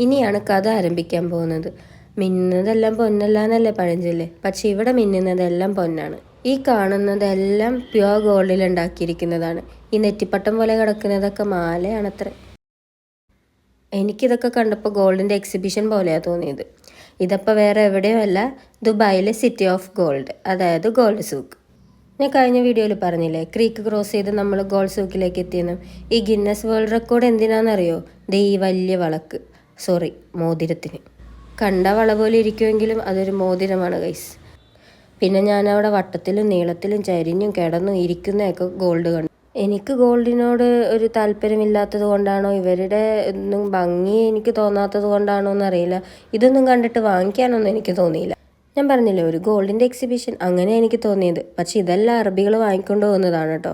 ഇനിയാണ് കഥ ആരംഭിക്കാൻ പോകുന്നത്. മിന്നുന്നതെല്ലാം പൊന്നല്ല എന്നല്ലേ പഴഞ്ചൊല്ല്. പക്ഷെ ഇവിടെ മിന്നുന്നതെല്ലാം പൊന്നാണ്. ഈ കാണുന്നതെല്ലാം പ്യുവർ ഗോൾഡിൽ ഉണ്ടാക്കിയിരിക്കുന്നതാണ്. ഈ നെറ്റിപ്പട്ടം പോലെ കിടക്കുന്നതൊക്കെ മാലയാണത്ര. എനിക്കിതൊക്കെ കണ്ടപ്പോൾ ഗോൾഡിൻ്റെ എക്സിബിഷൻ പോലെയാണ് തോന്നിയത്. ഇതപ്പോൾ വേറെ എവിടെയും അല്ല, ദുബായിലെ സിറ്റി ഓഫ് ഗോൾഡ്, അതായത് ഗോൾഡ് സൂക്ക്. ഞാൻ കഴിഞ്ഞ വീഡിയോയിൽ പറഞ്ഞില്ലേ, ക്രീക്ക് ക്രോസ് ചെയ്ത് നമ്മൾ ഗോൾഡ് സൂക്കിലേക്ക് എത്തിയെന്ന്. ഈ ഗിന്നസ് വേൾഡ് റെക്കോർഡ് എന്തിനാണെന്നറിയോ? ദേ ഈ വലിയ വളക്ക്, സോറി മോതിരത്തിന്. കണ്ട വള പോലെ ഇരിക്കുമെങ്കിലും അതൊരു മോതിരമാണ് ഗൈസ്. പിന്നെ ഞാൻ അവിടെ വട്ടത്തിലും നീളത്തിലും ചരിഞ്ഞും കിടന്നും ഇരിക്കുന്നതൊക്കെ ഗോൾഡ് കണ്ടു. എനിക്ക് ഗോൾഡിനോട് ഒരു താല്പര്യമില്ലാത്തത് കൊണ്ടാണോ ഇവരുടെ ഒന്നും ഭംഗി എനിക്ക് തോന്നാത്തത് കൊണ്ടാണോ എന്നറിയില്ല, ഇതൊന്നും കണ്ടിട്ട് വാങ്ങിക്കാനൊന്നും എനിക്ക് തോന്നിയില്ല. ഞാൻ പറഞ്ഞില്ലേ, ഒരു ഗോൾഡിൻ്റെ എക്സിബിഷൻ, അങ്ങനെ എനിക്ക് തോന്നിയത്. പക്ഷെ ഇതെല്ലാം അറബികൾ വാങ്ങിക്കൊണ്ട് പോകുന്നതാണ് കേട്ടോ.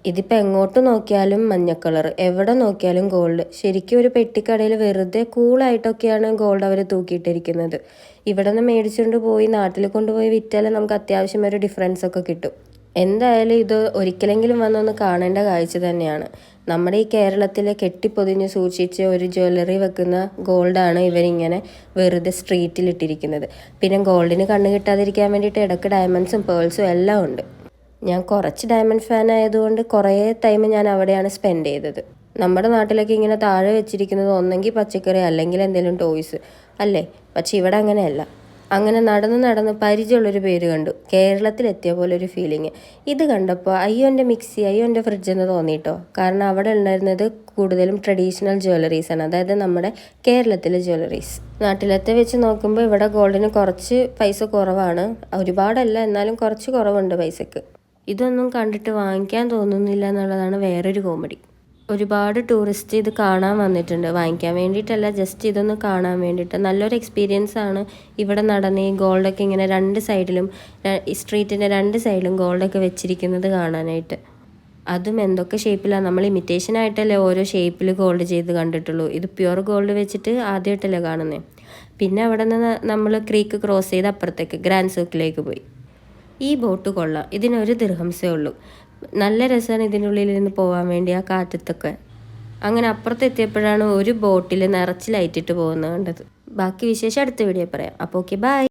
ഇതിപ്പോൾ എങ്ങോട്ട് നോക്കിയാലും മഞ്ഞ കളർ, എവിടെ നോക്കിയാലും ഗോൾഡ്. ശരിക്കും ഒരു പെട്ടിക്കടയിൽ വെറുതെ കൂളായിട്ടൊക്കെയാണ് ഗോൾഡ് അവർ തൂക്കിയിട്ടിരിക്കുന്നത്. ഇവിടെ നിന്ന് മേടിച്ചുകൊണ്ട് പോയി നാട്ടിൽ കൊണ്ടുപോയി വിറ്റാലും നമുക്ക് അത്യാവശ്യം ഒരു ഡിഫറൻസ് ഒക്കെ കിട്ടും. എന്തായാലും ഇത് ഒരിക്കലെങ്കിലും വന്നൊന്ന് കാണേണ്ട കാഴ്ച തന്നെയാണ്. നമ്മുടെ ഈ കേരളത്തിലെ കെട്ടിപ്പൊതിഞ്ഞ് സൂക്ഷിച്ച് ഒരു ജ്വല്ലറി വെക്കുന്ന ഗോൾഡാണ് ഇവരിങ്ങനെ വെറുതെ സ്ട്രീറ്റിലിട്ടിരിക്കുന്നത്. പിന്നെ ഗോൾഡിന് കണ്ണ് കിട്ടാതിരിക്കാൻ വേണ്ടിയിട്ട് ഇടയ്ക്ക് ഡയമണ്ട്സും പേൾസും എല്ലാം ഉണ്ട്. ഞാൻ കുറച്ച് ഡയമണ്ട് ഫാൻ ആയതുകൊണ്ട് കുറേ ടൈം ഞാൻ അവിടെയാണ് സ്പെൻഡ് ചെയ്തത്. നമ്മുടെ നാട്ടിലൊക്കെ ഇങ്ങനെ താഴെ വെച്ചിരിക്കുന്നത് ഒന്നെങ്കിൽ പച്ചക്കറി അല്ലെങ്കിൽ എന്തെങ്കിലും ടോയ്സ് അല്ലേ. പക്ഷെ ഇവിടെ അങ്ങനെയല്ല. അങ്ങനെ നടന്ന് പരിചയമുള്ളൊരു പേര് കണ്ടു. കേരളത്തിലെത്തിയ പോലെ ഒരു ഫീലിങ്. ഇത് കണ്ടപ്പോൾ അയ്യോ എൻ്റെ മിക്സി, അയ്യോ എൻ്റെ ഫ്രിഡ്ജ് എന്ന് തോന്നിയിട്ടോ. കാരണം അവിടെ ഉണ്ടായിരുന്നത് കൂടുതലും ട്രഡീഷണൽ ജ്വല്ലറീസാണ്, അതായത് നമ്മുടെ കേരളത്തിലെ ജ്വല്ലറീസ്. നാട്ടിലത്തെ വെച്ച് നോക്കുമ്പോൾ ഇവിടെ ഗോൾഡിന് കുറച്ച് പൈസ കുറവാണ്. ഒരുപാടല്ല, എന്നാലും കുറച്ച് കുറവുണ്ട് പൈസക്ക്. ഇതൊന്നും കണ്ടിട്ട് വാങ്ങിക്കാൻ തോന്നുന്നില്ല എന്നുള്ളതാണ് വേറൊരു കോമഡി. ഒരുപാട് ടൂറിസ്റ്റ് ഇത് കാണാൻ വന്നിട്ടുണ്ട്, വാങ്ങിക്കാൻ വേണ്ടിയിട്ടല്ല, ജസ്റ്റ് ഇതൊന്ന് കാണാൻ വേണ്ടിയിട്ട്. നല്ലൊരു എക്സ്പീരിയൻസ് ആണ് ഇവിടെ നടന്ന് ഈ ഗോൾഡൊക്കെ ഇങ്ങനെ രണ്ട് സൈഡിലും, ഈ സ്ട്രീറ്റിൻ്റെ രണ്ട് സൈഡിലും ഗോൾഡൊക്കെ വെച്ചിരിക്കുന്നത് കാണാനായിട്ട്. അതും എന്തൊക്കെ ഷേപ്പിലാണ്. നമ്മൾ ഇമിറ്റേഷൻ ആയിട്ടല്ലേ ഓരോ ഷേപ്പിൽ ഗോൾഡ് ചെയ്ത് കണ്ടിട്ടുള്ളൂ. ഇത് പ്യുവർ ഗോൾഡ് വെച്ചിട്ട് ആദ്യമായിട്ടല്ലേ കാണുന്നത്. പിന്നെ അവിടെ നിന്ന് നമ്മൾ ക്രീക്ക് ക്രോസ് ചെയ്ത് അപ്പുറത്തേക്ക് ഗ്രാൻഡ് സൂക്കിലേക്ക് പോയി. ഈ ബോട്ട് കൊള്ളാം, ഇതിനൊരു ദിർഹംസേ ഉള്ളൂ. നല്ല രസമാണ് ഇതിനുള്ളിൽ നിന്ന് പോകാൻ വേണ്ടി, ആ കാറ്റത്തൊക്കെ. അങ്ങനെ അപ്പുറത്തെത്തിയപ്പോഴാണ് ഒരു ബോട്ടിൽ നിറച്ച് ലൈറ്റിട്ട് പോകുന്നത് കണ്ടത്. ബാക്കി വിശേഷം അടുത്ത വീഡിയോ പറയാം. അപ്പോൾ ഓക്കെ, ബൈ.